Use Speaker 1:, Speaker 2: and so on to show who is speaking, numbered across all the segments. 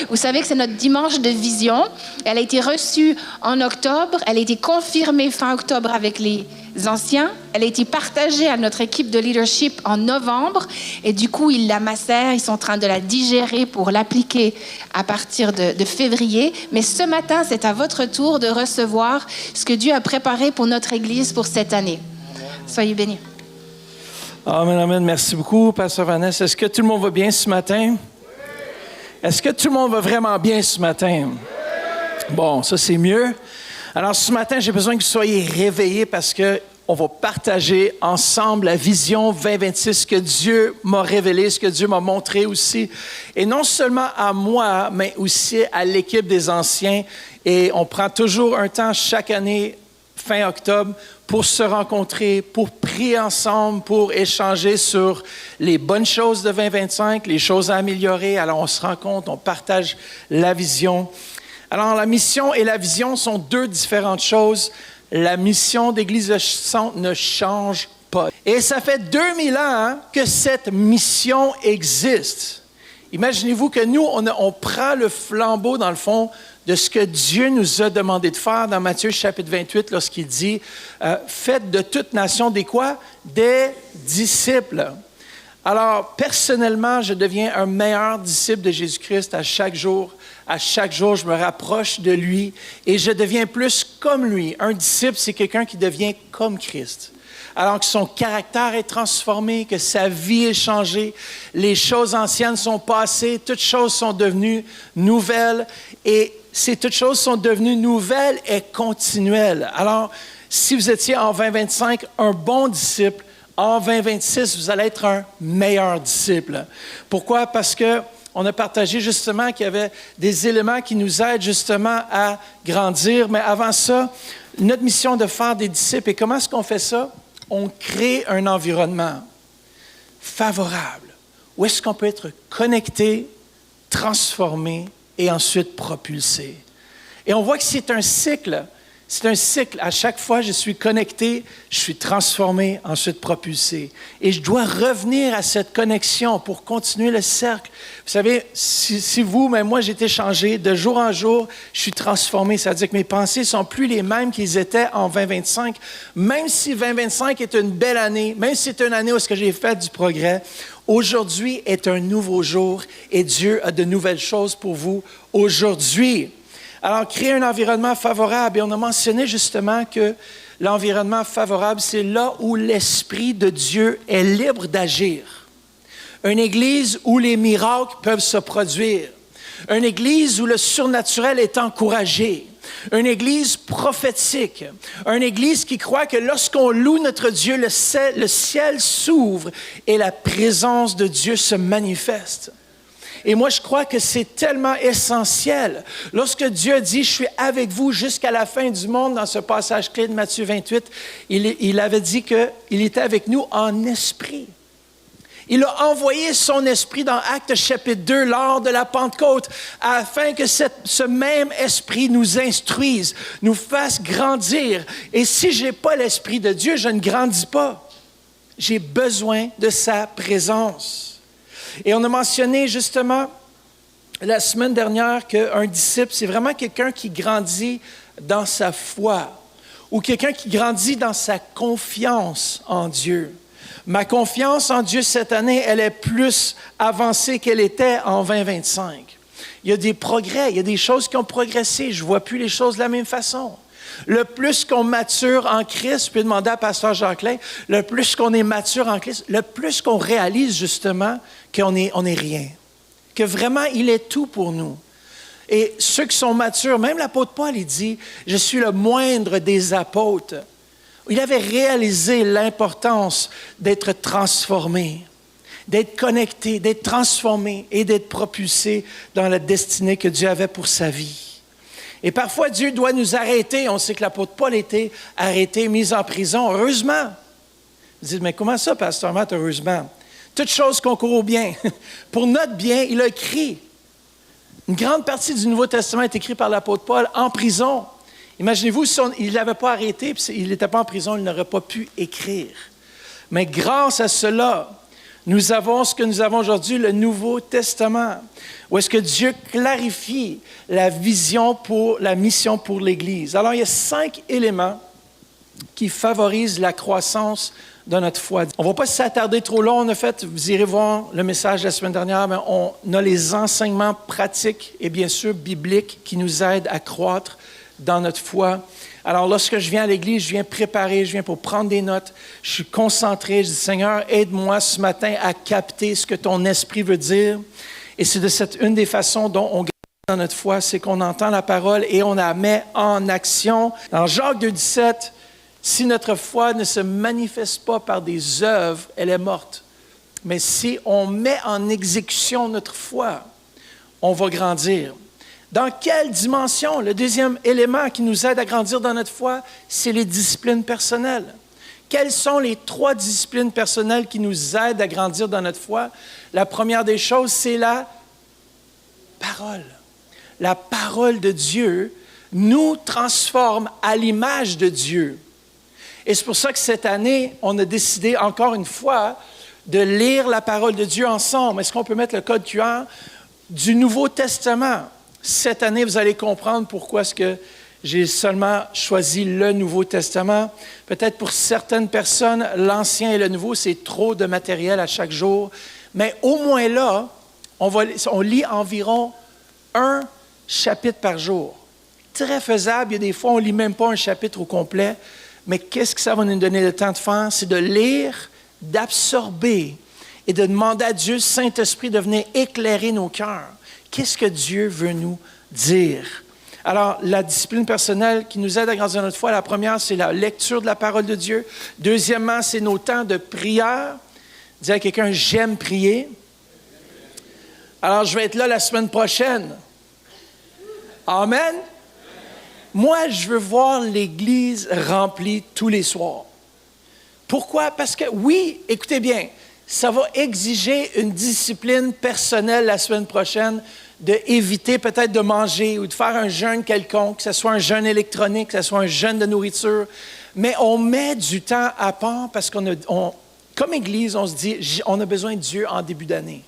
Speaker 1: Vous savez que c'est notre dimanche de vision. Elle a été reçue en octobre. Elle a été confirmée fin octobre avec les anciens. Elle a été partagée à notre équipe de leadership en novembre. Et du coup, ils la macèrent. Ils sont en train de la digérer pour l'appliquer à partir de février. Mais ce matin, c'est à votre tour de recevoir ce que Dieu a préparé pour notre Église pour cette année. Soyez bénis.
Speaker 2: Amen, amen. Merci beaucoup, Pasteur Vanessa. Est-ce que tout le monde va bien ce matin? Est-ce que tout le monde va vraiment bien ce matin? Bon, ça c'est mieux. Alors ce matin, j'ai besoin que vous soyez réveillés parce qu'on va partager ensemble la vision 2026, ce que Dieu m'a révélé, ce que Dieu m'a montré aussi. Et non seulement à moi, mais aussi à l'équipe des anciens. Et on prend toujours un temps chaque année, fin octobre, pour se rencontrer, pour prier ensemble, pour échanger sur les bonnes choses de 2025, les choses à améliorer. Alors, on se rencontre, on partage la vision. Alors, la mission et la vision sont deux différentes choses. La mission d'Église de Centre ne change pas. Et ça fait 2000 ans que cette mission existe. Imaginez-vous que nous, on prend le flambeau, dans le fond, de ce que Dieu nous a demandé de faire dans Matthieu chapitre 28, lorsqu'il dit « Faites de toute nation des quoi? Des disciples. » Alors, personnellement, je deviens un meilleur disciple de Jésus-Christ à chaque jour. À chaque jour, je me rapproche de lui et je deviens plus comme lui. Un disciple, c'est quelqu'un qui devient comme Christ. Alors que son caractère est transformé, que sa vie est changée, les choses anciennes sont passées, toutes choses sont devenues nouvelles et ces toutes choses sont devenues nouvelles et continuelles. Alors, si vous étiez en 2025 un bon disciple, en 2026, vous allez être un meilleur disciple. Pourquoi? Parce qu'on a partagé justement qu'il y avait des éléments qui nous aident justement à grandir. Mais avant ça, notre mission de faire des disciples, et comment est-ce qu'on fait ça? On crée un environnement favorable où est-ce qu'on peut être connecté, transformé et ensuite propulsé. Et on voit que c'est un cycle. C'est un cycle. À chaque fois, je suis connecté, je suis transformé, ensuite propulsé. Et je dois revenir à cette connexion pour continuer le cercle. Vous savez, si vous, même moi, j'ai été changé, de jour en jour, je suis transformé. Ça veut dire que mes pensées ne sont plus les mêmes qu'ils étaient en 2025. Même si 2025 est une belle année, même si c'est une année où j'ai fait du progrès, aujourd'hui est un nouveau jour et Dieu a de nouvelles choses pour vous aujourd'hui. Alors, créer un environnement favorable. Et on a mentionné justement que l'environnement favorable, c'est là où l'Esprit de Dieu est libre d'agir. Une église où les miracles peuvent se produire. Une église où le surnaturel est encouragé. Une église prophétique. Une église qui croit que lorsqu'on loue notre Dieu, le ciel s'ouvre et la présence de Dieu se manifeste. Et moi, je crois que c'est tellement essentiel. Lorsque Dieu dit « Je suis avec vous jusqu'à la fin du monde » dans ce passage clé de Matthieu 28, il avait dit qu'il était avec nous en esprit. Il a envoyé son esprit dans Actes chapitre 2 lors de la Pentecôte afin que ce même esprit nous instruise, nous fasse grandir. Et si je n'ai pas l'esprit de Dieu, je ne grandis pas. J'ai besoin de sa présence. Et on a mentionné justement la semaine dernière qu'un disciple, c'est vraiment quelqu'un qui grandit dans sa foi ou quelqu'un qui grandit dans sa confiance en Dieu. Ma confiance en Dieu cette année, elle est plus avancée qu'elle était en 2025. Il y a des progrès, il y a des choses qui ont progressé. Je ne vois plus les choses de la même façon. Le plus qu'on mature en Christ, je peux demander à Pasteur Jacqueline, le plus qu'on est mature en Christ, le plus qu'on réalise justement qu'on est rien. Que vraiment, il est tout pour nous. Et ceux qui sont matures, même l'apôtre Paul, il dit, « Je suis le moindre des apôtres ». Il avait réalisé l'importance d'être transformé, d'être connecté, d'être transformé et d'être propulsé dans la destinée que Dieu avait pour sa vie. Et parfois, Dieu doit nous arrêter. On sait que l'apôtre Paul a été arrêté, mis en prison. Heureusement. Vous dites, mais comment ça, Pasteur Matt, heureusement? Toutes choses concourent au bien. Pour notre bien, il a écrit. Une grande partie du Nouveau Testament est écrite par l'apôtre Paul en prison. Imaginez-vous, il ne l'avait pas arrêté, puis il n'était pas en prison, il n'aurait pas pu écrire. Mais grâce à cela, Nous avons ce que nous avons aujourd'hui, le Nouveau Testament, où est-ce que Dieu clarifie la vision pour la mission pour l'Église. Alors, il y a 5 éléments qui favorisent la croissance de notre foi. On ne va pas s'attarder trop long. En fait, vous irez voir le message de la semaine dernière, mais on a les enseignements pratiques et bien sûr bibliques qui nous aident à croître dans notre foi. Alors, lorsque je viens à l'Église, je viens préparer, je viens pour prendre des notes, je suis concentré, je dis, Seigneur, aide-moi ce matin à capter ce que ton esprit veut dire. Et c'est une des façons dont on gagne dans notre foi, c'est qu'on entend la parole et on la met en action. Dans Jacques 2,17, si notre foi ne se manifeste pas par des œuvres, elle est morte. Mais si on met en exécution notre foi, on va grandir. Dans quelle dimension? Le deuxième élément qui nous aide à grandir dans notre foi, c'est les disciplines personnelles. Quelles sont les 3 disciplines personnelles qui nous aident à grandir dans notre foi? La première des choses, c'est la parole. La parole de Dieu nous transforme à l'image de Dieu. Et c'est pour ça que cette année, on a décidé encore une fois de lire la parole de Dieu ensemble. Est-ce qu'on peut mettre le code QR du Nouveau Testament? Cette année, vous allez comprendre pourquoi est-ce que j'ai seulement choisi le Nouveau Testament. Peut-être pour certaines personnes, l'Ancien et le Nouveau, c'est trop de matériel à chaque jour. Mais au moins là, on lit environ 1 chapitre par jour. Très faisable. Il y a des fois, on ne lit même pas un chapitre au complet. Mais qu'est-ce que ça va nous donner le temps de faire? C'est de lire, d'absorber et de demander à Dieu, Saint-Esprit, de venir éclairer nos cœurs. Qu'est-ce que Dieu veut nous dire? Alors, la discipline personnelle qui nous aide à grandir notre foi, la première, c'est la lecture de la parole de Dieu. Deuxièmement, c'est nos temps de prière. Dis à quelqu'un, j'aime prier. Alors, je vais être là la semaine prochaine. Amen. Moi, je veux voir l'Église remplie tous les soirs. Pourquoi? Parce que, oui, écoutez bien, ça va exiger une discipline personnelle la semaine prochaine d'éviter peut-être de manger ou de faire un jeûne quelconque, que ce soit un jeûne électronique, que ce soit un jeûne de nourriture. Mais on met du temps à part parce comme Église, on se dit, on a besoin de Dieu en début d'année.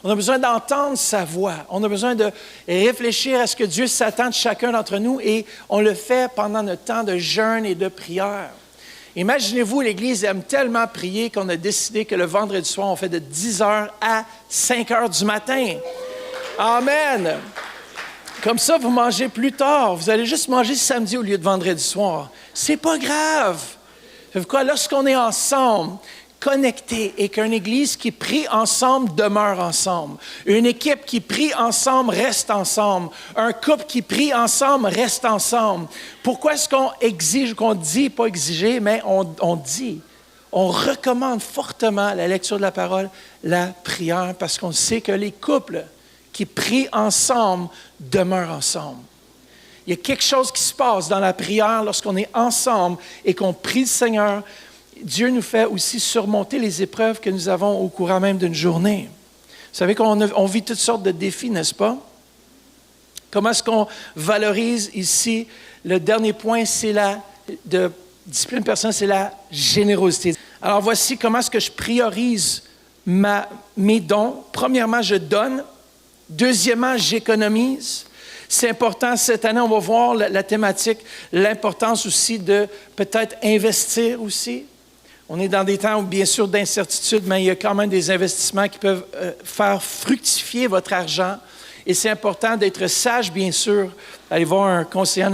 Speaker 2: On a besoin d'entendre sa voix. On a besoin de réfléchir à ce que Dieu s'attend de chacun d'entre nous et on le fait pendant notre temps de jeûne et de prière. Imaginez-vous, l'Église aime tellement prier qu'on a décidé que le vendredi soir, on fait de 10h à 5h du matin. Amen! Comme ça, vous mangez plus tard. Vous allez juste manger samedi au lieu de vendredi soir. C'est pas grave. Vous savez quoi? Lorsqu'on est ensemble, connectés, et qu'une Église qui prie ensemble demeure ensemble. Une équipe qui prie ensemble reste ensemble. Un couple qui prie ensemble reste ensemble. Pourquoi est-ce qu'on exige, qu'on dit, pas exiger, mais on dit, on recommande fortement la lecture de la parole, la prière, parce qu'on sait que les couples qui prient ensemble demeurent ensemble. Il y a quelque chose qui se passe dans la prière lorsqu'on est ensemble et qu'on prie le Seigneur. Dieu nous fait aussi surmonter les épreuves que nous avons au courant même d'une journée. Vous savez qu'on vit toutes sortes de défis, n'est-ce pas? Comment est-ce qu'on valorise ici? Le dernier point, c'est de discipline personnelle, c'est la générosité. Alors voici comment est-ce que je priorise mes dons. Premièrement, je donne. Deuxièmement, j'économise. C'est important, cette année, on va voir la thématique, l'importance aussi de peut-être investir aussi. On est dans des temps, bien sûr, d'incertitude, mais il y a quand même des investissements qui peuvent faire fructifier votre argent. Et c'est important d'être sage, bien sûr, d'aller voir un conseiller en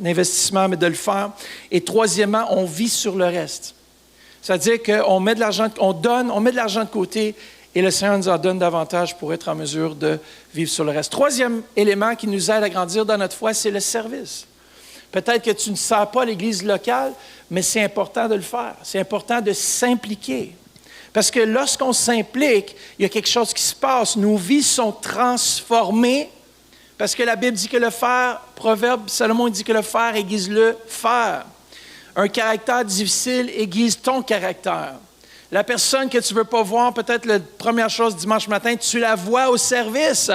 Speaker 2: investissement, mais de le faire. Et troisièmement, on vit sur le reste. C'est-à-dire qu'on met de l'argent, on met de l'argent de côté et le Seigneur nous en donne davantage pour être en mesure de vivre sur le reste. Troisième élément qui nous aide à grandir dans notre foi, c'est le service. Peut-être que tu ne sers pas l'Église locale, mais c'est important de le faire. C'est important de s'impliquer. Parce que lorsqu'on s'implique, il y a quelque chose qui se passe. Nos vies sont transformées. Parce que la Bible dit que le faire, Proverbe, Salomon dit que le faire aiguise le faire. Un caractère difficile aiguise ton caractère. La personne que tu ne veux pas voir, peut-être la première chose dimanche matin, tu la vois au service.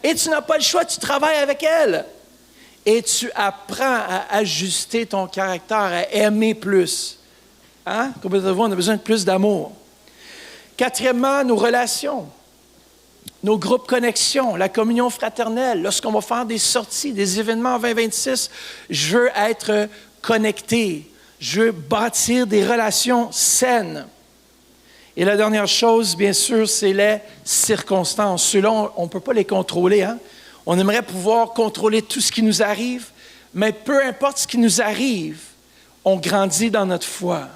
Speaker 2: Et tu n'as pas le choix, tu travailles avec elle. Et tu apprends à ajuster ton caractère, à aimer plus. Hein? Comme vous on a besoin de plus d'amour. Quatrièmement, nos relations, nos groupes connexion, la communion fraternelle. Lorsqu'on va faire des sorties, des événements en 2026, je veux être connecté. Je veux bâtir des relations saines. Et la dernière chose, bien sûr, c'est les circonstances. Ceux-là, on ne peut pas les contrôler. Hein? On aimerait pouvoir contrôler tout ce qui nous arrive, mais peu importe ce qui nous arrive, on grandit dans notre foi.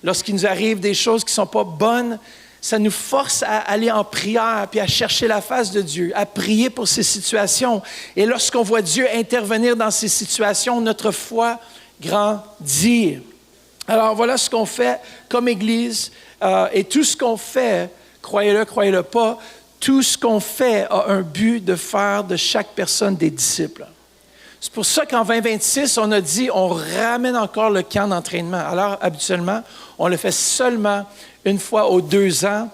Speaker 2: Lorsqu'il nous arrive des choses qui ne sont pas bonnes, ça nous force à aller en prière, puis à chercher la face de Dieu, à prier pour ces situations. Et lorsqu'on voit Dieu intervenir dans ces situations, notre foi grandit. Alors voilà ce qu'on fait comme Église. Et tout ce qu'on fait, croyez-le pas, tout ce qu'on fait a un but de faire de chaque personne des disciples. C'est pour ça qu'en 2026, on a dit, on ramène encore le camp d'entraînement. Alors, habituellement, on le fait seulement une fois aux 2 ans.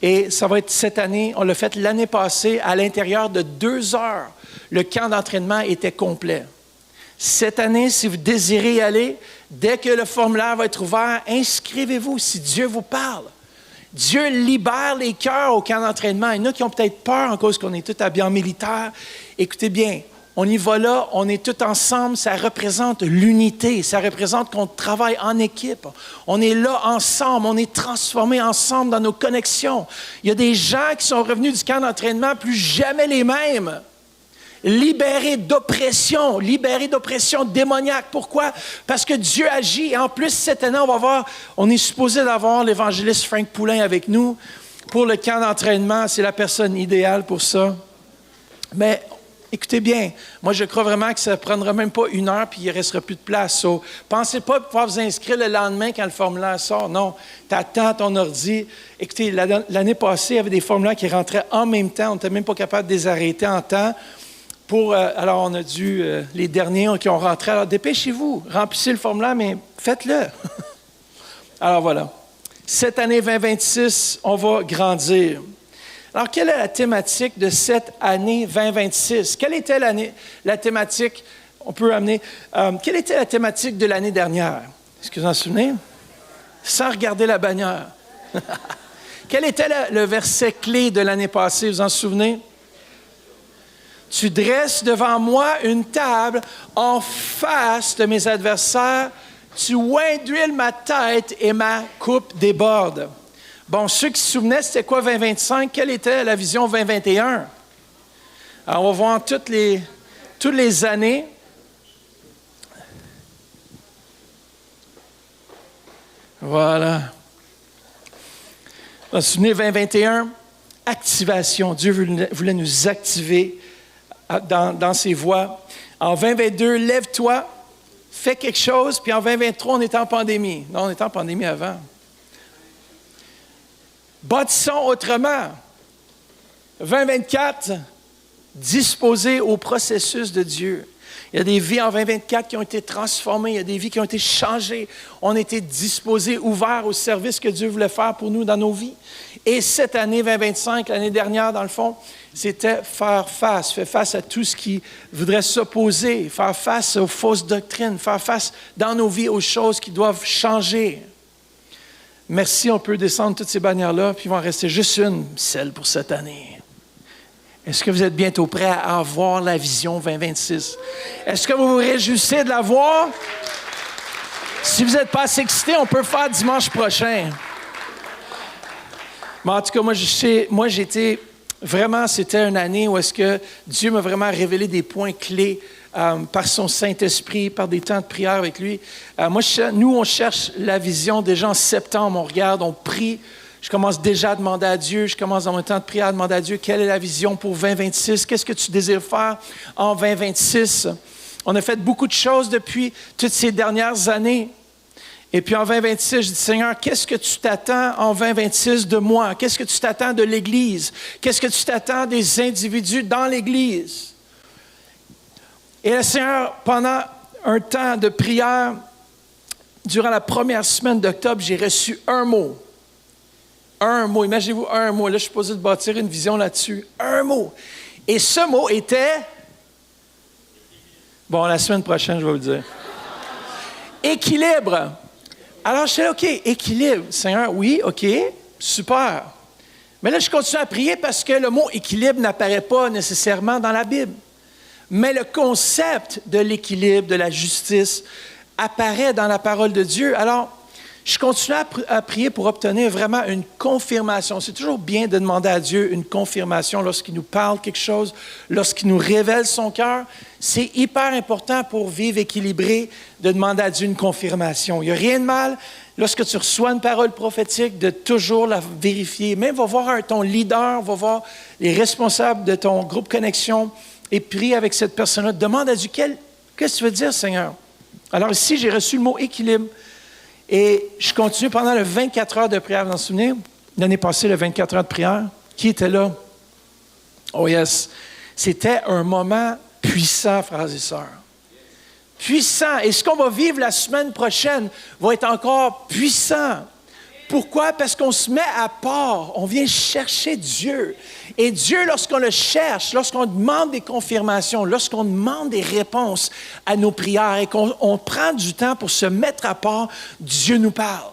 Speaker 2: Et ça va être cette année. On l'a fait l'année passée. À l'intérieur de 2 heures, le camp d'entraînement était complet. Cette année, si vous désirez y aller, dès que le formulaire va être ouvert, inscrivez-vous si Dieu vous parle. Dieu libère les cœurs au camp d'entraînement. Il y en a qui ont peut-être peur en cause qu'on est tous habillés en militaire. Écoutez bien, on y va là, on est tous ensemble, ça représente l'unité, ça représente qu'on travaille en équipe. On est là ensemble, on est transformés ensemble dans nos connexions. Il y a des gens qui sont revenus du camp d'entraînement plus jamais les mêmes. Libérés d'oppression démoniaque. Pourquoi? Parce que Dieu agit. Et en plus, cette année, on est supposé d'avoir l'évangéliste Frank Poulin avec nous pour le camp d'entraînement. C'est la personne idéale pour ça. Mais écoutez bien, moi je crois vraiment que ça ne prendra même pas 1 heure puis il ne restera plus de place. So, pensez pas pouvoir vous inscrire le lendemain quand le formulaire sort. Non, tu attends ton ordi. Écoutez, l'année passée, il y avait des formulaires qui rentraient en même temps. On n'était même pas capable de les arrêter en temps. Alors, on a dû, les derniers qui ont rentré, alors dépêchez-vous, remplissez le formulaire, mais faites-le. Alors voilà, cette année 2026, on va grandir. Alors, quelle est la thématique de cette année 2026? Quelle était la thématique, on peut amener, quelle était la thématique de l'année dernière? Est-ce que vous en souvenez? Sans regarder la bannière. Quel était le verset clé de l'année passée, vous en souvenez? Tu dresses devant moi une table en face de mes adversaires. Tu oins d'huile ma tête et ma coupe déborde. Bon, ceux qui se souvenaient, c'était quoi 2025? Quelle était la vision 2021? Alors, on va voir toutes les années. Voilà. Vous vous souvenez, 2021, activation. Dieu voulait nous activer dans ses voies. En 2022, lève-toi, fais quelque chose, puis en 2023, on est en pandémie. Non, on était en pandémie avant. Bâtissons autrement. 2024, disposez au processus de Dieu. Il y a des vies en 2024 qui ont été transformées, il y a des vies qui ont été changées. On a été disposés, ouverts au service que Dieu voulait faire pour nous dans nos vies. Et cette année 2025, l'année dernière, dans le fond, c'était faire face à tout ce qui voudrait s'opposer, faire face aux fausses doctrines, faire face dans nos vies aux choses qui doivent changer. Merci, on peut descendre toutes ces bannières-là, puis il va en rester juste une, celle pour cette année. Est-ce que vous êtes bientôt prêts à avoir la vision 2026? Est-ce que vous vous réjouissez de la voir? Si vous n'êtes pas assez excité, on peut le faire dimanche prochain. Mais en tout cas, moi j'étais vraiment, c'était une année où est-ce que Dieu m'a vraiment révélé des points clés par son Saint-Esprit, par des temps de prière avec lui. Nous, on cherche la vision déjà en septembre. On regarde, on prie. Je commence déjà à demander à Dieu. Je commence dans mon temps de prière à demander à Dieu quelle est la vision pour 2026. Qu'est-ce que tu désires faire en 2026? On a fait beaucoup de choses depuis toutes ces dernières années. Et puis en 2026, je dis, Seigneur, qu'est-ce que tu t'attends en 2026 de moi? Qu'est-ce que tu t'attends de l'Église? Qu'est-ce que tu t'attends des individus dans l'Église? Et le Seigneur, pendant un temps de prière, durant la première semaine d'octobre, j'ai reçu un mot. Un mot. Imaginez-vous un mot. Là, je suis supposé de bâtir une vision là-dessus. Un mot. Et ce mot était... Bon, la semaine prochaine, je vais vous le dire. Équilibre. Alors, je suis là, OK, équilibre. Seigneur, oui, OK. super. Mais là, je continue à prier parce que le mot équilibre n'apparaît pas nécessairement dans la Bible. Mais le concept de l'équilibre, de la justice, apparaît dans la parole de Dieu. Alors, je continue à prier pour obtenir vraiment une confirmation. C'est toujours bien de demander à Dieu une confirmation lorsqu'il nous parle quelque chose, lorsqu'il nous révèle son cœur. C'est hyper important pour vivre équilibré de demander à Dieu une confirmation. Il n'y a rien de mal lorsque tu reçois une parole prophétique de toujours la vérifier. Même va voir ton leader, va voir les responsables de ton groupe Connexion et prie avec cette personne-là. Demande à Dieu, qu'est-ce que tu veux dire, Seigneur? Alors ici, j'ai reçu le mot équilibre. Et je continue pendant le 24 heures de prière. Vous vous en souvenez? L'année passée, le 24 heures de prière. Qui était là? Oh yes! C'était un moment puissant, frères et sœurs. Puissant. Et ce qu'on va vivre la semaine prochaine va être encore puissant. Pourquoi? Parce qu'on se met à part. On vient chercher Dieu. Et Dieu, lorsqu'on le cherche, lorsqu'on demande des confirmations, lorsqu'on demande des réponses à nos prières et qu'on prend du temps pour se mettre à part, Dieu nous parle.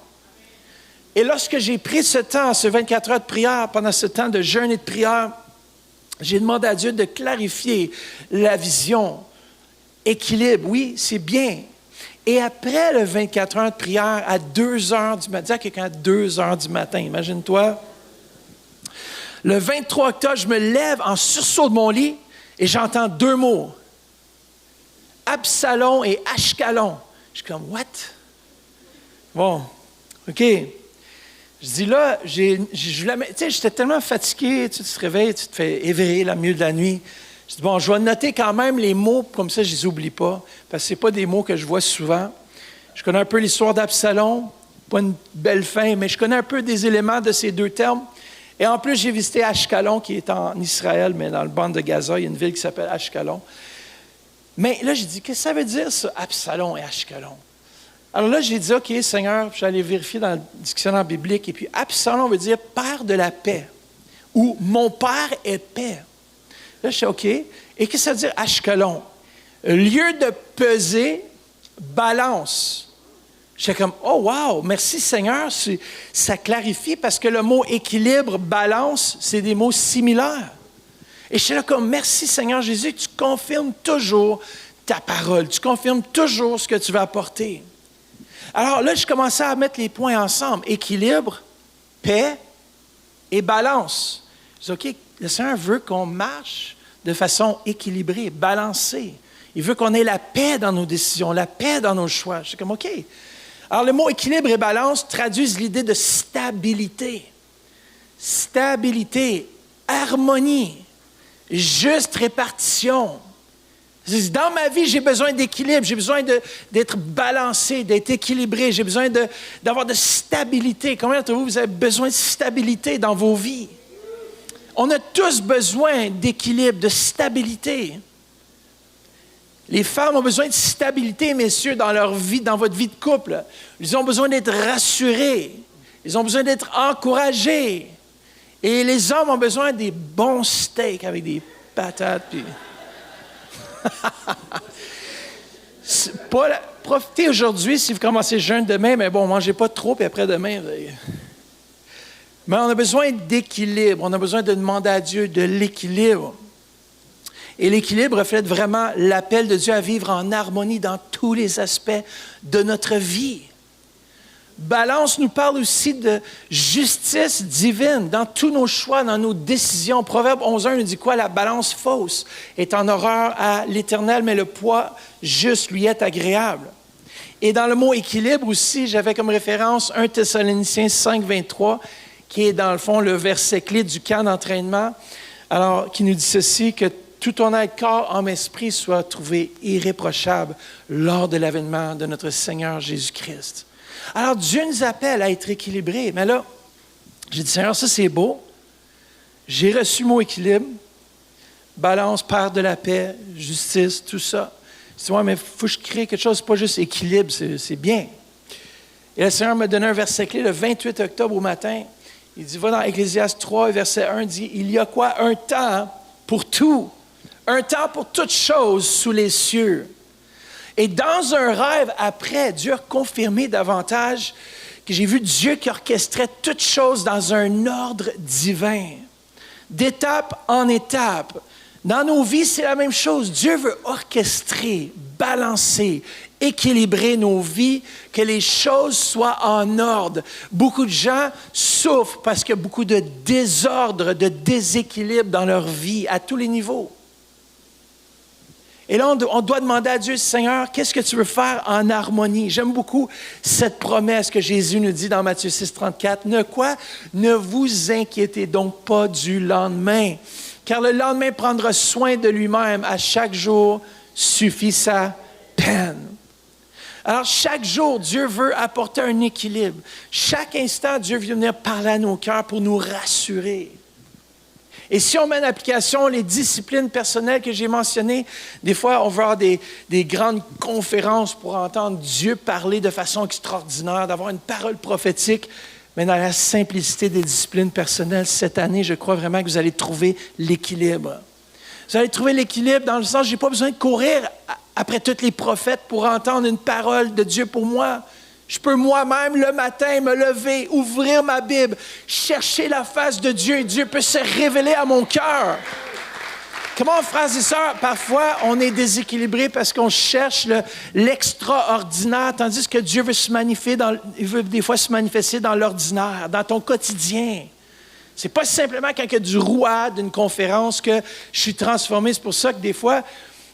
Speaker 2: Et lorsque j'ai pris ce temps, ce 24 heures de prière, pendant ce temps de jeûne et de prière, j'ai demandé à Dieu de clarifier la vision. Équilibre, oui, c'est bien. Et après le 24 heures de prière, à 2 heures du matin, dis à quelqu'un à 2 heures du matin, imagine-toi. Le 23 octobre, je me lève en sursaut de mon lit et j'entends 2 mots. Absalom et Ashkelon. Je suis comme, what? Bon, OK. Je dis là, j'étais tellement fatigué, tu te réveilles, tu te fais éveiller la milieu de la nuit. Je dis, bon, je vais noter quand même les mots, comme ça, je ne les oublie pas, parce que ce n'est pas des mots que je vois souvent. Je connais un peu l'histoire d'Absalom, pas une belle fin, mais je connais un peu des éléments de ces 2 termes. Et en plus, j'ai visité Ashkelon, qui est en Israël, mais dans le bande de Gaza, il y a une ville qui s'appelle Ashkelon. Mais là, j'ai dit, qu'est-ce que ça veut dire, ça, Absalom et Ashkelon? Alors là, j'ai dit, OK, Seigneur, je vais aller vérifier dans le dictionnaire biblique. Et puis, Absalom veut dire « père de la paix » ou « mon père est paix ». Là, je dis, OK. Et qu'est-ce que ça veut dire Ashkelon? Lieu de peser, balance. J'étais comme, oh wow, merci Seigneur, ça clarifie parce que le mot équilibre, balance, c'est des mots similaires. Et je suis là comme, merci Seigneur Jésus, tu confirmes toujours ta parole, tu confirmes toujours ce que tu vas apporter. Alors là, je commençais à mettre les points ensemble, équilibre, paix et balance. Je dis, OK, le Seigneur veut qu'on marche de façon équilibrée, balancée. Il veut qu'on ait la paix dans nos décisions, la paix dans nos choix. Je suis comme, OK. Alors, le mot équilibre et balance traduisent l'idée de stabilité. Stabilité, harmonie, juste répartition. Dans ma vie, j'ai besoin d'équilibre, j'ai besoin d'être balancé, d'être équilibré, j'ai besoin d'avoir de stabilité. Combien d'entre vous avez besoin de stabilité dans vos vies? On a tous besoin d'équilibre, de stabilité. Les femmes ont besoin de stabilité, messieurs, dans leur vie, dans votre vie de couple. Ils ont besoin d'être rassurés. Ils ont besoin d'être encouragés. Et les hommes ont besoin des bons steaks avec des patates. Puis... Profitez aujourd'hui si vous commencez jeûne demain, mais bon, mangez pas trop, puis après-demain... Mais on a besoin d'équilibre. On a besoin de demander à Dieu de l'équilibre. Et l'équilibre reflète vraiment l'appel de Dieu à vivre en harmonie dans tous les aspects de notre vie. Balance nous parle aussi de justice divine dans tous nos choix, dans nos décisions. Proverbe 11.1 nous dit quoi? La balance fausse est en horreur à l'Éternel, mais le poids juste lui est agréable. Et dans le mot équilibre aussi, j'avais comme référence 1 Thessaloniciens 5.23, qui est dans le fond le verset clé du camp d'entraînement, alors qui nous dit ceci, que tout ton être, corps, âme, esprit soit trouvé irréprochable lors de l'avènement de notre Seigneur Jésus-Christ. Alors, Dieu nous appelle à être équilibrés. Mais là, j'ai dit, Seigneur, ça c'est beau. J'ai reçu mon équilibre, balance, père de la paix, justice, tout ça. Je dis, ouais, mais il faut que je crée quelque chose, c'est pas juste équilibre, c'est bien. Et le Seigneur m'a donné un verset clé le 28 octobre au matin. Il dit, va dans Ecclésiaste 3, verset 1, dit, il y a quoi? Un temps pour tout. Un temps pour toutes choses sous les cieux. Et dans un rêve après, Dieu a confirmé davantage que j'ai vu Dieu qui orchestrait toutes choses dans un ordre divin, d'étape en étape. Dans nos vies, c'est la même chose. Dieu veut orchestrer, balancer, équilibrer nos vies, que les choses soient en ordre. Beaucoup de gens souffrent parce qu'il y a beaucoup de désordre, de déséquilibre dans leur vie à tous les niveaux. Et là, on doit demander à Dieu, Seigneur, qu'est-ce que tu veux faire en harmonie? J'aime beaucoup cette promesse que Jésus nous dit dans Matthieu 6, 34. Ne vous inquiétez donc pas du lendemain, car le lendemain prendra soin de lui-même. À chaque jour suffit sa peine. Alors, chaque jour, Dieu veut apporter un équilibre. Chaque instant, Dieu veut venir parler à nos cœurs pour nous rassurer. Et si on met en application les disciplines personnelles que j'ai mentionnées, des fois, on va avoir des grandes conférences pour entendre Dieu parler de façon extraordinaire, d'avoir une parole prophétique, mais dans la simplicité des disciplines personnelles, cette année, je crois vraiment que vous allez trouver l'équilibre. Vous allez trouver l'équilibre dans le sens, je n'ai pas besoin de courir après tous les prophètes pour entendre une parole de Dieu pour moi. Je peux moi-même, le matin, me lever, ouvrir ma Bible, chercher la face de Dieu et Dieu peut se révéler à mon cœur. Comment, frères et sœurs, parfois, on est déséquilibré parce qu'on cherche l'extraordinaire, tandis que Dieu veut il veut des fois se manifester dans l'ordinaire, dans ton quotidien. C'est pas simplement quand il y a du rouage d'une conférence que je suis transformé. C'est pour ça que des fois,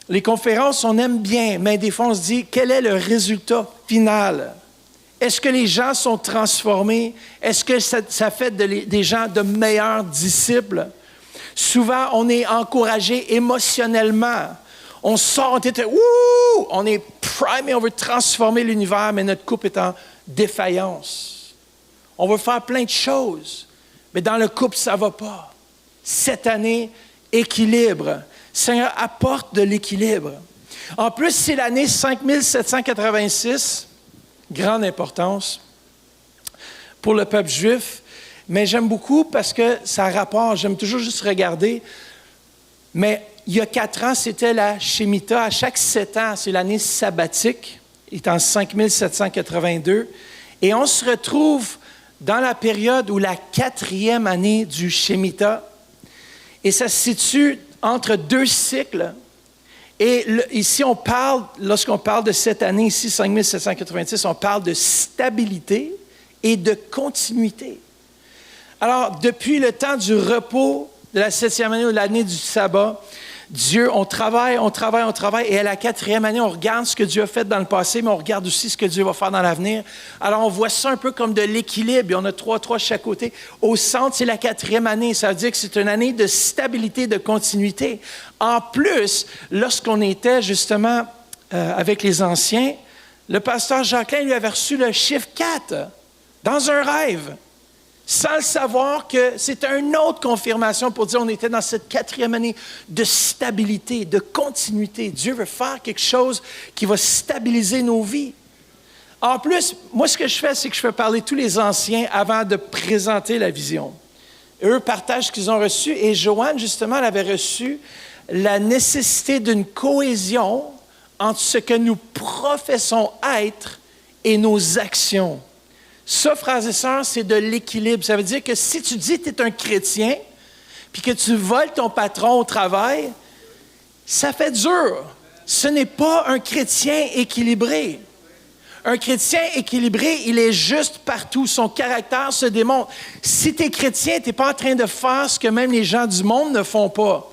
Speaker 2: les conférences, on aime bien, mais des fois, on se dit, quel est le résultat final? Est-ce que les gens sont transformés? Est-ce que ça fait des gens de meilleurs disciples? Souvent, on est encouragé émotionnellement. On sort, on est primé, on veut transformer l'univers, mais notre couple est en défaillance. On veut faire plein de choses, mais dans le couple, ça ne va pas. Cette année, équilibre. Seigneur, apporte de l'équilibre. En plus, c'est l'année 5786. Grande importance pour le peuple juif, mais j'aime beaucoup parce que ça rapporte, j'aime toujours juste regarder, mais il y a 4 ans, c'était la Shemitah. À chaque 7 ans, c'est l'année sabbatique, il est en 5782, et on se retrouve dans la période où la 4e année du Shemitah, et ça se situe entre 2 cycles. Et ici, lorsqu'on parle de cette année, ici, 5786, on parle de stabilité et de continuité. Alors, depuis le temps du repos de la 7e année ou l'année du sabbat, Dieu, on travaille, et à la 4e année, on regarde ce que Dieu a fait dans le passé, mais on regarde aussi ce que Dieu va faire dans l'avenir. Alors, on voit ça un peu comme de l'équilibre, et on a 3 de chaque côté. Au centre, c'est la 4e année, ça veut dire que c'est une année de stabilité, de continuité. En plus, lorsqu'on était justement avec les anciens, le pasteur Jacqueline lui avait reçu le chiffre 4 dans un rêve, sans le savoir que c'était une autre confirmation pour dire qu'on était dans cette 4e année de stabilité, de continuité. Dieu veut faire quelque chose qui va stabiliser nos vies. En plus, moi, ce que je fais, c'est que je fais parler tous les anciens avant de présenter la vision. Eux partagent ce qu'ils ont reçu et Joanne, justement, elle avait reçu la nécessité d'une cohésion entre ce que nous professons être et nos actions. Ça, frères et sœurs, c'est de l'équilibre. Ça veut dire que si tu dis que tu es un chrétien, puis que tu voles ton patron au travail, ça fait dur. Ce n'est pas un chrétien équilibré. Un chrétien équilibré, il est juste partout. Son caractère se démontre. Si tu es chrétien, tu n'es pas en train de faire ce que même les gens du monde ne font pas.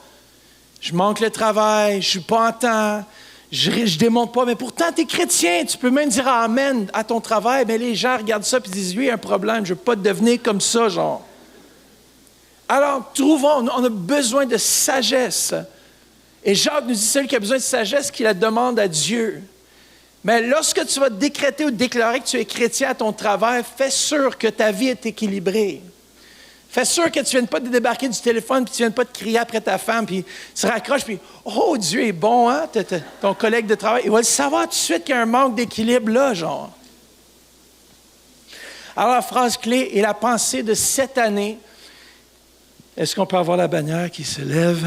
Speaker 2: Je manque le travail, je ne suis pas en temps. Je ne démontre pas, mais pourtant, tu es chrétien. Tu peux même dire Amen à ton travail. Mais les gens regardent ça et disent, lui, il y a un problème. Je ne veux pas devenir comme ça, genre. Alors, on a besoin de sagesse. Et Jacques nous dit, celui qui a besoin de sagesse, qu'il la demande à Dieu. Mais lorsque tu vas décréter ou déclarer que tu es chrétien à ton travail, fais sûr que ta vie est équilibrée. Fais sûr que tu ne viennes pas de débarquer du téléphone, puis tu ne viennes pas de crier après ta femme, puis tu se raccroches, puis « Oh, Dieu est bon, hein? » Ton collègue de travail, il va le savoir tout de suite qu'il y a un manque d'équilibre là, genre. Alors, la phrase clé est la pensée de cette année. Est-ce qu'on peut avoir la bannière qui se lève?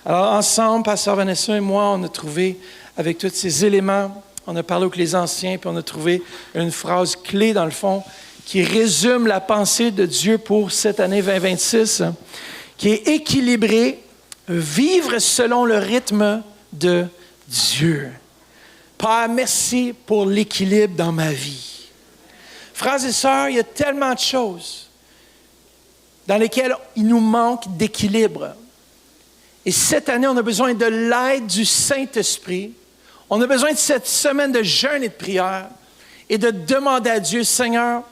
Speaker 2: Alors, ensemble, Pasteur Vanessa et moi, on a trouvé, avec tous ces éléments, On a parlé avec les anciens, puis on a trouvé une phrase clé, dans le fond, qui résume la pensée de Dieu pour cette année 2026, qui est équilibrée, vivre selon le rythme de Dieu. Père, merci pour l'équilibre dans ma vie. Frères et sœurs, il y a tellement de choses dans lesquelles il nous manque d'équilibre. Et cette année, on a besoin de l'aide du Saint-Esprit. On a besoin de cette semaine de jeûne et de prière et de demander à Dieu, Seigneur,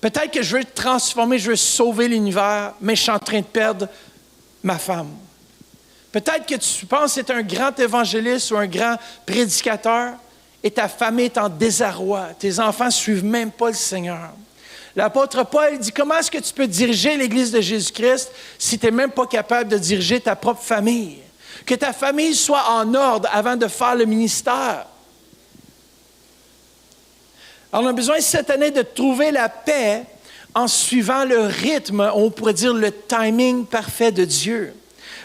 Speaker 2: peut-être que je veux te transformer, je veux sauver l'univers, mais je suis en train de perdre ma femme. Peut-être que tu penses être un grand évangéliste ou un grand prédicateur et ta famille est en désarroi. Tes enfants ne suivent même pas le Seigneur. L'apôtre Paul dit, comment est-ce que tu peux diriger l'Église de Jésus-Christ si tu n'es même pas capable de diriger ta propre famille? Que ta famille soit en ordre avant de faire le ministère. Alors, on a besoin cette année de trouver la paix en suivant le rythme, on pourrait dire le timing parfait de Dieu.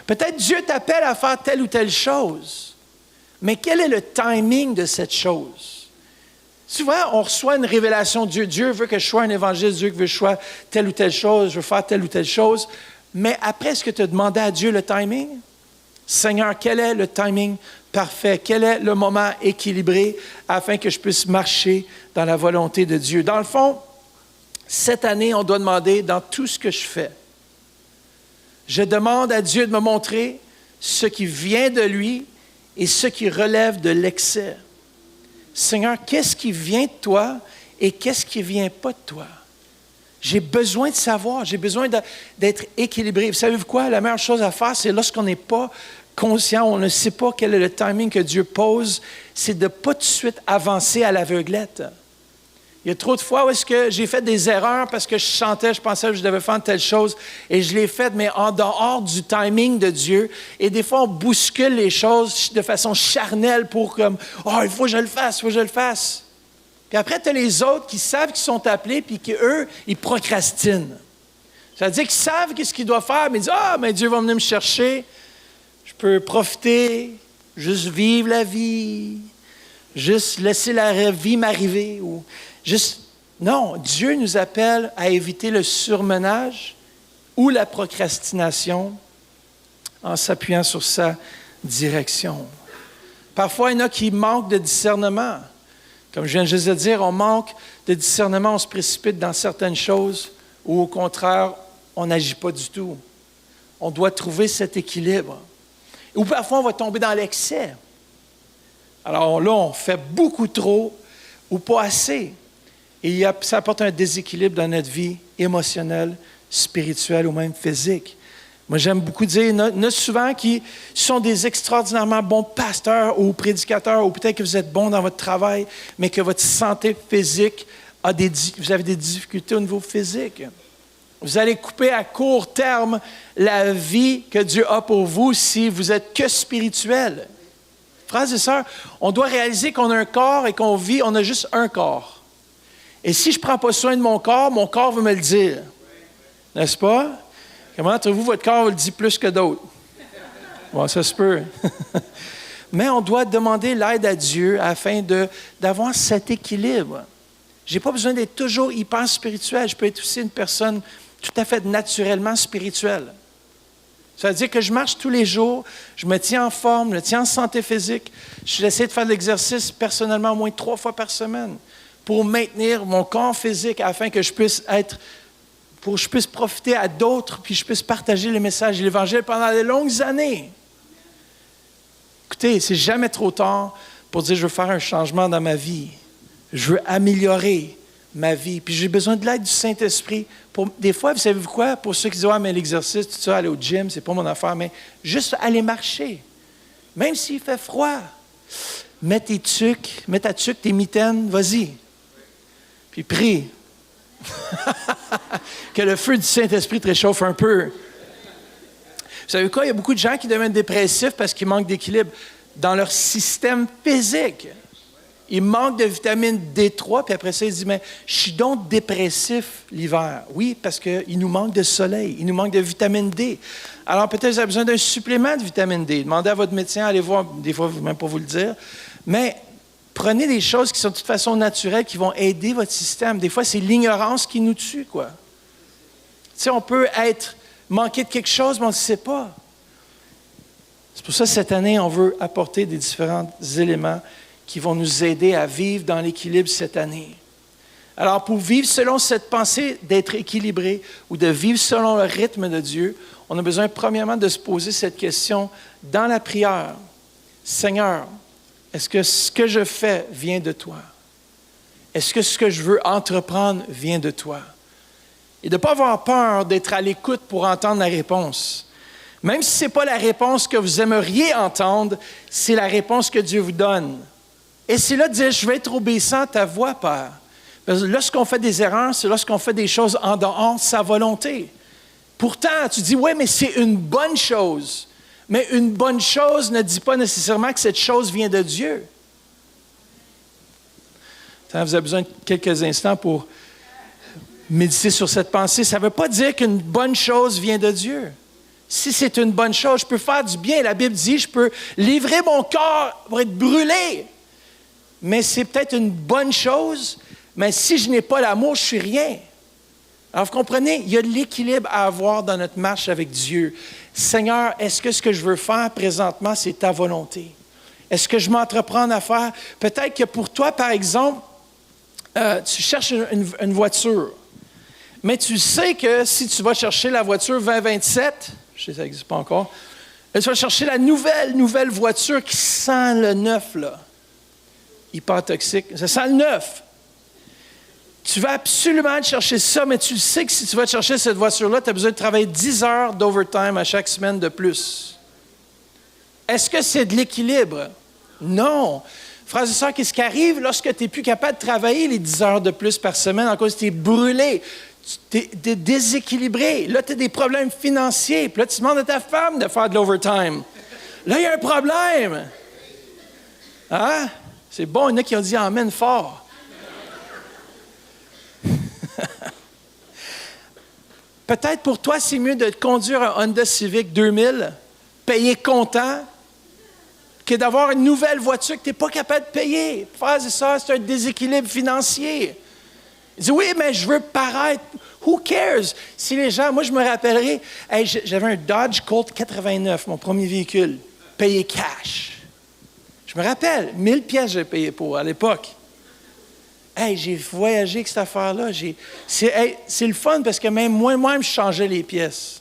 Speaker 2: Peut-être Dieu t'appelle à faire telle ou telle chose, mais quel est le timing de cette chose? Souvent, on reçoit une révélation de Dieu. Dieu veut que je sois un évangéliste, Dieu veut que je sois telle ou telle chose, je veux faire telle ou telle chose. Mais après, est-ce que tu as demandé à Dieu le timing? Seigneur, quel est le timing parfait? Quel est le moment équilibré afin que je puisse marcher dans la volonté de Dieu? Dans le fond, cette année, on doit demander dans tout ce que je fais. Je demande à Dieu de me montrer ce qui vient de lui et ce qui relève de l'excès. Seigneur, qu'est-ce qui vient de toi et qu'est-ce qui ne vient pas de toi? J'ai besoin de savoir, j'ai besoin d'être équilibré. Vous savez quoi? La meilleure chose à faire, c'est lorsqu'on n'est pas conscient, on ne sait pas quel est le timing que Dieu pose, c'est de ne pas tout de suite avancer à l'aveuglette. Il y a trop de fois où est-ce que j'ai fait des erreurs parce que je chantais, je pensais que je devais faire telle chose et je l'ai faite, mais en dehors du timing de Dieu. Et des fois, on bouscule les choses de façon charnelle pour comme « Oh, il faut que je le fasse, il faut que je le fasse. » Puis après, tu as les autres qui savent qu'ils sont appelés puis qu'eux, ils procrastinent. Ça veut dire qu'ils savent qu'est-ce qu'ils doivent faire, mais ils disent « Ah, mais Dieu va venir me chercher. Je peux profiter, juste vivre la vie, juste laisser la vie m'arriver. » ou juste, non, Dieu nous appelle à éviter le surmenage ou la procrastination en s'appuyant sur sa direction. Parfois, il y en a qui manquent de discernement. Comme je viens juste de dire, on manque de discernement, on se précipite dans certaines choses ou au contraire, on n'agit pas du tout. On doit trouver cet équilibre. Ou parfois, on va tomber dans l'excès. Alors là, on fait beaucoup trop ou pas assez. Et ça apporte un déséquilibre dans notre vie émotionnelle, spirituelle ou même physique. Moi, j'aime beaucoup dire, il y en a souvent qui sont des extraordinairement bons pasteurs ou prédicateurs, ou peut-être que vous êtes bons dans votre travail, mais que votre santé physique vous avez des difficultés au niveau physique. Vous allez couper à court terme la vie que Dieu a pour vous si vous êtes que spirituel. Frères et sœurs, on doit réaliser qu'on a un corps et qu'on vit, on a juste un corps. Et si je ne prends pas soin de mon corps va me le dire. N'est-ce pas? Comment entre vous, votre corps vous le dit plus que d'autres? Bon, ça se peut. Mais on doit demander l'aide à Dieu afin d'avoir cet équilibre. Je n'ai pas besoin d'être toujours hyper spirituel. Je peux être aussi une personne tout à fait naturellement spirituelle. Ça veut dire que je marche tous les jours, je me tiens en forme, je me tiens en santé physique. J'essaie de faire de l'exercice personnellement au moins 3 fois par semaine pour maintenir mon corps physique afin que je puisse profiter à d'autres puis je puisse partager le message de l'Évangile pendant de longues années. Écoutez, c'est jamais trop tard pour dire je veux faire un changement dans ma vie. Je veux améliorer ma vie. Puis j'ai besoin de l'aide du Saint-Esprit. Des fois, vous savez quoi? Pour ceux qui disent « Ah, mais l'exercice, tout ça, aller au gym, c'est pas mon affaire. » Mais juste aller marcher. Même s'il fait froid. Mets ta tuque, tes mitaines, vas-y. Puis prie. Que le feu du Saint-Esprit te réchauffe un peu. Vous savez quoi? Il y a beaucoup de gens qui deviennent dépressifs parce qu'ils manquent d'équilibre dans leur système physique. Ils manquent de vitamine D3, puis après ça, ils disent « Mais je suis donc dépressif l'hiver. » Oui, parce qu'il nous manque de soleil, il nous manque de vitamine D. Alors peut-être que vous avez besoin d'un supplément de vitamine D. Demandez à votre médecin, allez voir, des fois, même pas vous le dire. Mais Prenez des choses qui sont de toute façon naturelles, qui vont aider votre système. Des fois, c'est l'ignorance qui nous tue, quoi. Tu sais, on peut manquer de quelque chose, mais on ne le sait pas. C'est pour ça que cette année, on veut apporter des différents éléments qui vont nous aider à vivre dans l'équilibre cette année. Alors, pour vivre selon cette pensée d'être équilibré ou de vivre selon le rythme de Dieu, on a besoin premièrement de se poser cette question dans la prière. Seigneur, est-ce que ce que je fais vient de toi? Est-ce que ce que je veux entreprendre vient de toi? Et de ne pas avoir peur d'être à l'écoute pour entendre la réponse. Même si ce n'est pas la réponse que vous aimeriez entendre, c'est la réponse que Dieu vous donne. Et c'est là de dire, je vais être obéissant à ta voix, Père. Parce que lorsqu'on fait des erreurs, c'est lorsqu'on fait des choses en dehors de sa volonté. Pourtant, tu dis, oui, mais c'est une bonne chose. Mais une bonne chose ne dit pas nécessairement que cette chose vient de Dieu. Vous avez besoin de quelques instants pour méditer sur cette pensée. Ça ne veut pas dire qu'une bonne chose vient de Dieu. Si c'est une bonne chose, je peux faire du bien. La Bible dit, je peux livrer mon corps pour être brûlé. Mais c'est peut-être une bonne chose, mais si je n'ai pas l'amour, je ne suis rien. Alors, vous comprenez, il y a de l'équilibre à avoir dans notre marche avec Dieu. Seigneur, est-ce que ce que je veux faire présentement, c'est ta volonté? Est-ce que je m'entreprends à faire? Peut-être que pour toi, par exemple, tu cherches une voiture, mais tu sais que si tu vas chercher la voiture 2027, je sais que ça n'existe pas encore, tu vas chercher la nouvelle voiture qui sent le neuf, là. Hyper toxique. Ça sent le neuf. Tu vas absolument chercher ça, mais tu sais que si tu vas chercher cette voiture-là, tu as besoin de travailler 10 heures d'overtime à chaque semaine de plus. Est-ce que c'est de l'équilibre? Non. Frères et sœurs, qu'est-ce qui arrive lorsque tu n'es plus capable de travailler les 10 heures de plus par semaine en cause que tu es brûlé, tu es déséquilibré. Là, tu as des problèmes financiers. Puis là, tu demandes à ta femme de faire de l'overtime. Là, il y a un problème. Hein? C'est bon, il y en a qui ont dit « Amen » fort. Peut-être pour toi, c'est mieux de conduire un Honda Civic 2000, payer comptant, que d'avoir une nouvelle voiture que tu n'es pas capable de payer. Frères et sœurs, c'est un déséquilibre financier. Il dit, oui, mais je veux paraître. Who cares? Si les gens, moi, je me rappellerai, hey, j'avais un Dodge Colt 89, mon premier véhicule, payé cash. Je me rappelle, 1000 pièces j'ai payé pour à l'époque. Hey, j'ai voyagé avec cette affaire-là. C'est le fun parce que même moi-même, je changeais les pièces.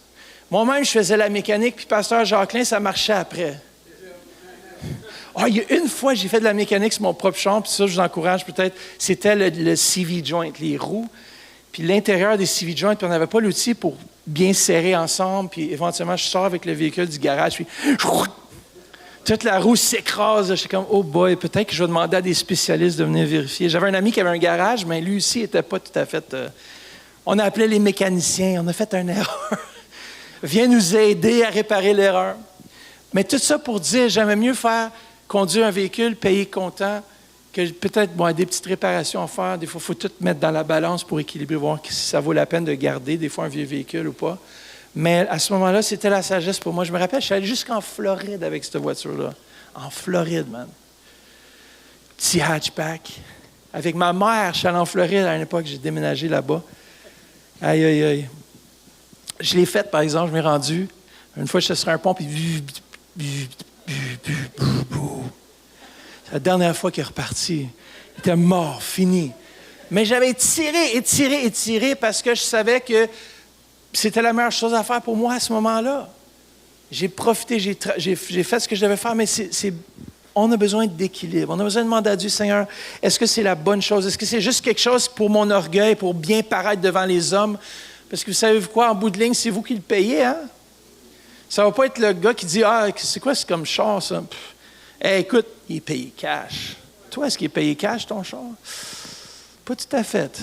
Speaker 2: Moi-même, je faisais la mécanique, puis Pasteur Jacqueline, ça marchait après. Oh, il y a une fois, j'ai fait de la mécanique sur mon propre char, puis ça, je vous encourage peut-être, c'était le CV joint, les roues, puis l'intérieur des CV joints, puis on n'avait pas l'outil pour bien serrer ensemble, puis éventuellement, je sors avec le véhicule du garage, puis toute la roue s'écrase. Je suis comme, oh boy, peut-être que je vais demander à des spécialistes de venir vérifier. J'avais un ami qui avait un garage, mais lui aussi n'était pas tout à fait... on a appelé les mécaniciens, on a fait une erreur. Viens nous aider à réparer l'erreur. Mais tout ça pour dire, j'aimais mieux conduire un véhicule, payer comptant, que peut-être des petites réparations à faire. Des fois, il faut tout mettre dans la balance pour équilibrer, voir si ça vaut la peine de garder des fois un vieux véhicule ou pas. Mais à ce moment-là, c'était la sagesse pour moi. Je me rappelle, je suis allé jusqu'en Floride avec cette voiture-là. En Floride, man. Petit hatchback. Avec ma mère, je suis allé en Floride à une époque, j'ai déménagé là-bas. Aïe, aïe, aïe. Je l'ai faite, par exemple, je m'ai rendu. Une fois, j'étais sur un pont, puis... C'est la dernière fois qu'il est reparti. Il était mort, fini. Mais j'avais étiré parce que je savais que c'était la meilleure chose à faire pour moi à ce moment-là. J'ai profité, j'ai fait ce que je devais faire, mais on a besoin d'équilibre. On a besoin de demander à Dieu, Seigneur, est-ce que c'est la bonne chose? Est-ce que c'est juste quelque chose pour mon orgueil, pour bien paraître devant les hommes? Parce que vous savez quoi, en bout de ligne, c'est vous qui le payez, hein? Ça ne va pas être le gars qui dit, ah, c'est quoi, c'est comme char, ça? Hey, écoute, il est payé cash. Toi, est-ce qu'il est payé cash, ton char? Pas tout à fait.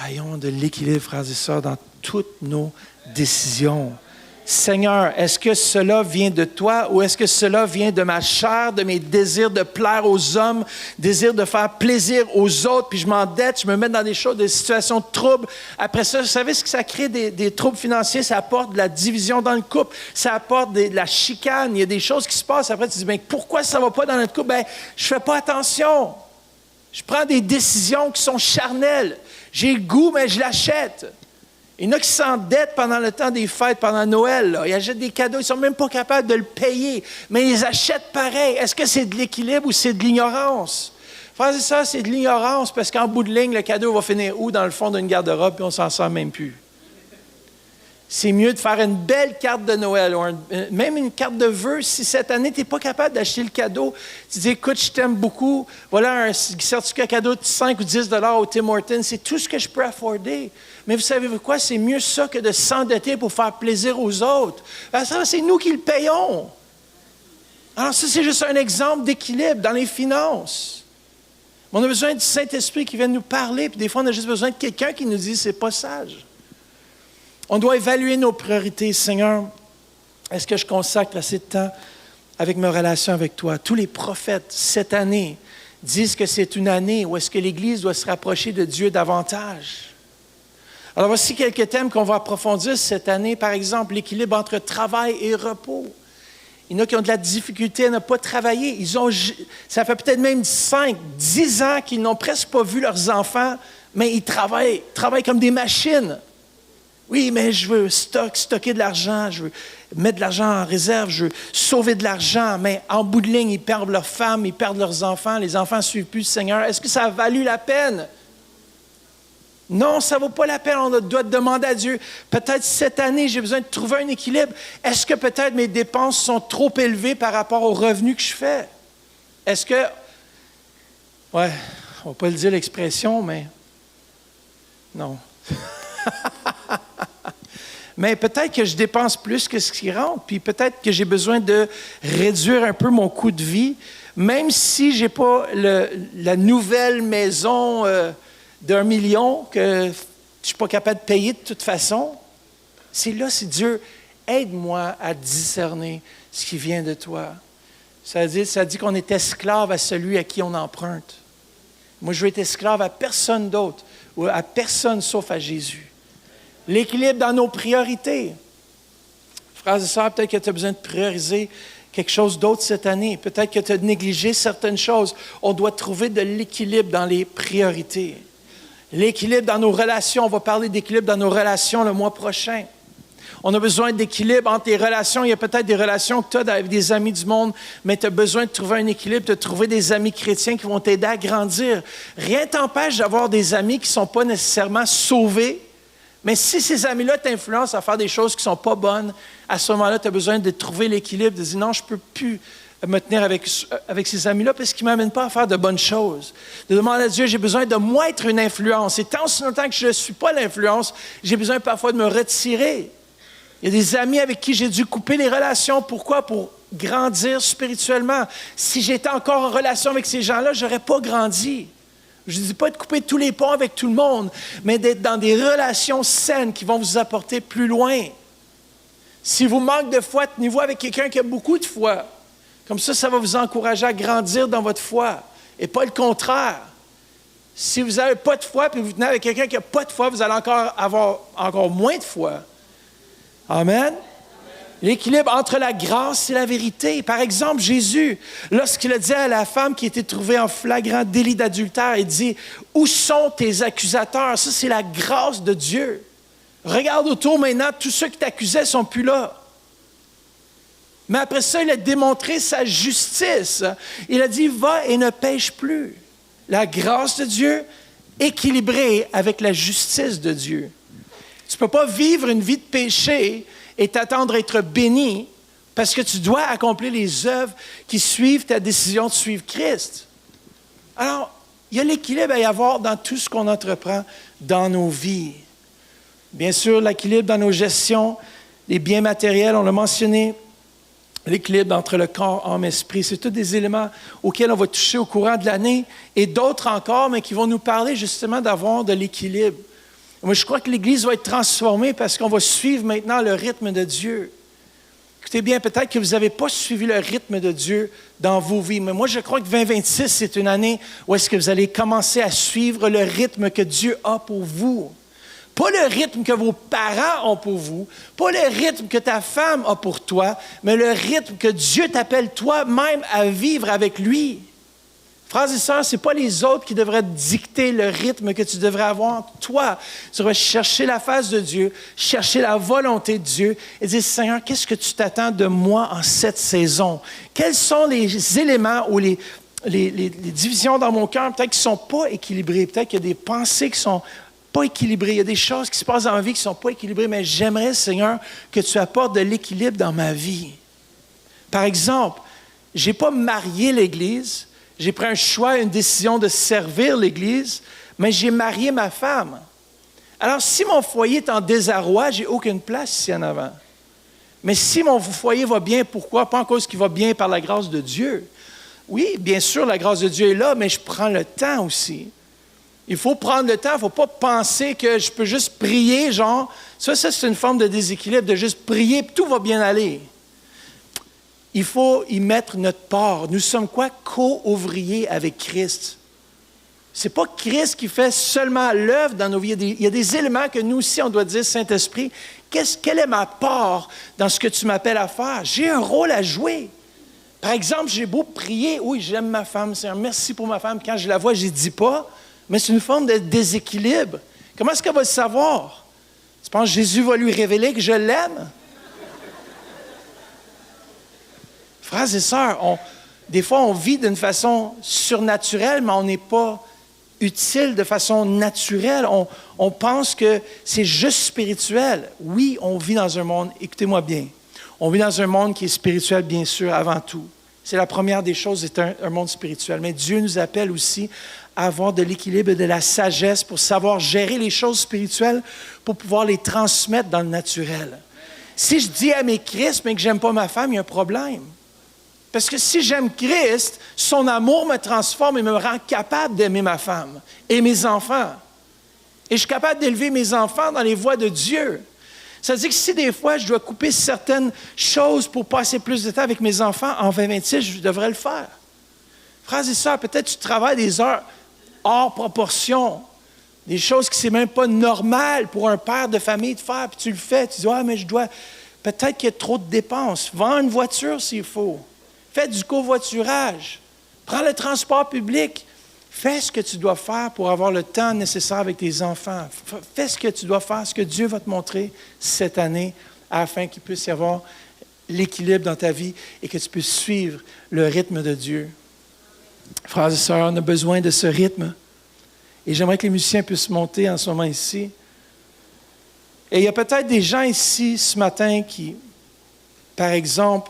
Speaker 2: Ayons de l'équilibre, frères et sœurs, dans toutes nos décisions. Seigneur, est-ce que cela vient de toi ou est-ce que cela vient de ma chair, de mes désirs de plaire aux hommes, désir de faire plaisir aux autres, puis je m'endette, je me mets dans des choses, des situations de troubles. Après ça, vous savez ce que ça crée des troubles financiers? Ça apporte de la division dans le couple, ça apporte de la chicane, il y a des choses qui se passent. Après, tu te dis, bien, pourquoi ça ne va pas dans notre couple? Bien, je ne fais pas attention. Je prends des décisions qui sont charnelles. J'ai le goût, mais je l'achète. Il y en a qui s'endettent pendant le temps des fêtes, pendant Noël. Là. Ils achètent des cadeaux, ils ne sont même pas capables de le payer, mais ils les achètent pareil. Est-ce que c'est de l'équilibre ou c'est de l'ignorance? Frère, c'est ça, c'est de l'ignorance, parce qu'en bout de ligne, le cadeau va finir où? Dans le fond d'une garde-robe, puis on ne s'en sort même plus. C'est mieux de faire une belle carte de Noël, ou même une carte de vœux. Si cette année, tu n'es pas capable d'acheter le cadeau, tu dis, écoute, je t'aime beaucoup, voilà un certificat cadeau de 5 ou 10 $ au Tim Hortons, c'est tout ce que je peux afforder. Mais vous savez quoi? C'est mieux ça que de s'endetter pour faire plaisir aux autres. Parce que c'est nous qui le payons. Alors ça, c'est juste un exemple d'équilibre dans les finances. Mais on a besoin du Saint-Esprit qui vient nous parler, puis des fois, on a juste besoin de quelqu'un qui nous dit, c'est pas sage. On doit évaluer nos priorités. Seigneur, est-ce que je consacre assez de temps avec mes relations avec toi? Tous les prophètes, cette année, disent que c'est une année où est-ce que l'Église doit se rapprocher de Dieu davantage. Alors, voici quelques thèmes qu'on va approfondir cette année. Par exemple, l'équilibre entre travail et repos. Il y en a qui ont de la difficulté à ne pas travailler. Ça fait peut-être même 5, 10 ans qu'ils n'ont presque pas vu leurs enfants, mais ils travaillent comme des machines. Oui, mais je veux stocker de l'argent, je veux mettre de l'argent en réserve, je veux sauver de l'argent, mais en bout de ligne, ils perdent leurs femmes, ils perdent leurs enfants, les enfants ne suivent plus le Seigneur. Est-ce que ça a valu la peine? Non, ça ne vaut pas la peine, on doit demander à Dieu. Peut-être cette année, j'ai besoin de trouver un équilibre. Est-ce que peut-être mes dépenses sont trop élevées par rapport aux revenus que je fais? Est-ce que... Ouais, on ne va pas le dire l'expression, mais... Non. Mais peut-être que je dépense plus que ce qui rentre, puis peut-être que j'ai besoin de réduire un peu mon coût de vie, même si je n'ai pas la nouvelle maison d'1 million que je ne suis pas capable de payer de toute façon. C'est Dieu, aide-moi à discerner ce qui vient de toi. Ça dit qu'on est esclave à celui à qui on emprunte. Moi, je veux être esclave à personne d'autre, ou à personne sauf à Jésus. L'équilibre dans nos priorités. Frères et sœurs, peut-être que tu as besoin de prioriser quelque chose d'autre cette année. Peut-être que tu as négligé certaines choses. On doit trouver de l'équilibre dans les priorités. L'équilibre dans nos relations. On va parler d'équilibre dans nos relations le mois prochain. On a besoin d'équilibre entre les relations. Il y a peut-être des relations que tu as avec des amis du monde, mais tu as besoin de trouver un équilibre, de trouver des amis chrétiens qui vont t'aider à grandir. Rien ne t'empêche d'avoir des amis qui ne sont pas nécessairement sauvés. Mais si ces amis-là t'influencent à faire des choses qui ne sont pas bonnes, à ce moment-là, tu as besoin de trouver l'équilibre, de dire non, je ne peux plus me tenir avec ces amis-là parce qu'ils ne m'amènent pas à faire de bonnes choses. De demander à Dieu, j'ai besoin de moi être une influence. Et tant si longtemps que je ne suis pas l'influence, j'ai besoin parfois de me retirer. Il y a des amis avec qui j'ai dû couper les relations. Pourquoi? Pour grandir spirituellement. Si j'étais encore en relation avec ces gens-là, je n'aurais pas grandi. Je ne dis pas de couper tous les ponts avec tout le monde, mais d'être dans des relations saines qui vont vous apporter plus loin. Si vous manquez de foi, tenez-vous avec quelqu'un qui a beaucoup de foi. Comme ça va vous encourager à grandir dans votre foi, et pas le contraire. Si vous n'avez pas de foi, puis vous tenez avec quelqu'un qui n'a pas de foi, vous allez avoir encore moins de foi. Amen. L'équilibre entre la grâce et la vérité. Par exemple, Jésus, lorsqu'il a dit à la femme qui était trouvée en flagrant délit d'adultère, il dit, « Où sont tes accusateurs? » Ça, c'est la grâce de Dieu. Regarde autour maintenant, tous ceux qui t'accusaient ne sont plus là. Mais après ça, il a démontré sa justice. Il a dit, « Va et ne pêche plus. » La grâce de Dieu équilibrée avec la justice de Dieu. Tu ne peux pas vivre une vie de péché et t'attendre à être béni parce que tu dois accomplir les œuvres qui suivent ta décision de suivre Christ. Alors, il y a l'équilibre à y avoir dans tout ce qu'on entreprend dans nos vies. Bien sûr, l'équilibre dans nos gestions, les biens matériels, on l'a mentionné, l'équilibre entre le corps, âme, esprit, c'est tous des éléments auxquels on va toucher au courant de l'année et d'autres encore, mais qui vont nous parler justement d'avoir de l'équilibre. Moi, je crois que l'Église va être transformée parce qu'on va suivre maintenant le rythme de Dieu. Écoutez bien, peut-être que vous n'avez pas suivi le rythme de Dieu dans vos vies, mais moi, je crois que 2026, c'est une année où est-ce que vous allez commencer à suivre le rythme que Dieu a pour vous. Pas le rythme que vos parents ont pour vous, pas le rythme que ta femme a pour toi, mais le rythme que Dieu t'appelle toi-même à vivre avec lui. Frères et sœurs, ce n'est pas les autres qui devraient dicter le rythme que tu devrais avoir. Toi, tu devrais chercher la face de Dieu, chercher la volonté de Dieu et dire, Seigneur, qu'est-ce que tu t'attends de moi en cette saison? Quels sont les éléments ou les divisions dans mon cœur peut-être qui ne sont pas équilibrées? Peut-être qu'il y a des pensées qui sont pas équilibrées. Il y a des choses qui se passent dans ma vie qui ne sont pas équilibrées, mais j'aimerais, Seigneur, que tu apportes de l'équilibre dans ma vie. Par exemple, je n'ai pas marié l'Église. J'ai pris un choix, une décision de servir l'Église, mais j'ai marié ma femme. Alors, si mon foyer est en désarroi, je n'ai aucune place ici en avant. Mais si mon foyer va bien, pourquoi? Pas en cause qu'il va bien par la grâce de Dieu. Oui, bien sûr, la grâce de Dieu est là, mais je prends le temps aussi. Il faut prendre le temps, il ne faut pas penser que je peux juste prier, genre, ça c'est une forme de déséquilibre, de juste prier, puis tout va bien aller. Il faut y mettre notre part. Nous sommes quoi? Co-ouvriers avec Christ. Ce n'est pas Christ qui fait seulement l'œuvre dans nos vies. Il y a des éléments que nous aussi, on doit dire, Saint-Esprit, quelle est ma part dans ce que tu m'appelles à faire? J'ai un rôle à jouer. Par exemple, j'ai beau prier, oui, j'aime ma femme, Seigneur, merci pour ma femme. Quand je la vois, je ne dis pas, mais c'est une forme de déséquilibre. Comment est-ce qu'elle va le savoir? Tu penses que Jésus va lui révéler que je l'aime? Frères et sœurs, des fois, on vit d'une façon surnaturelle, mais on n'est pas utile de façon naturelle. On pense que c'est juste spirituel. Oui, on vit dans un monde, écoutez-moi bien, on vit dans un monde qui est spirituel, bien sûr, avant tout. C'est la première des choses, c'est un monde spirituel. Mais Dieu nous appelle aussi à avoir de l'équilibre et de la sagesse pour savoir gérer les choses spirituelles, pour pouvoir les transmettre dans le naturel. Si je dis aimer Christ, mais que je n'aime pas ma femme, il y a un problème. Parce que si j'aime Christ, son amour me transforme et me rend capable d'aimer ma femme et mes enfants. Et je suis capable d'élever mes enfants dans les voies de Dieu. Ça veut dire que si des fois je dois couper certaines choses pour passer plus de temps avec mes enfants, en 2026, je devrais le faire. Frères et sœurs, peut-être tu travailles des heures hors proportion, des choses qui ne sont même pas normales pour un père de famille de faire, puis tu le fais, tu dis, ah, mais je dois, peut-être qu'il y a trop de dépenses. Vends une voiture s'il faut. Fais du covoiturage. Prends le transport public. Fais ce que tu dois faire pour avoir le temps nécessaire avec tes enfants. Fais ce que tu dois faire, ce que Dieu va te montrer cette année, afin qu'il puisse y avoir l'équilibre dans ta vie et que tu puisses suivre le rythme de Dieu. Frères et sœurs, on a besoin de ce rythme. Et j'aimerais que les musiciens puissent monter en ce moment ici. Et il y a peut-être des gens ici ce matin qui, par exemple,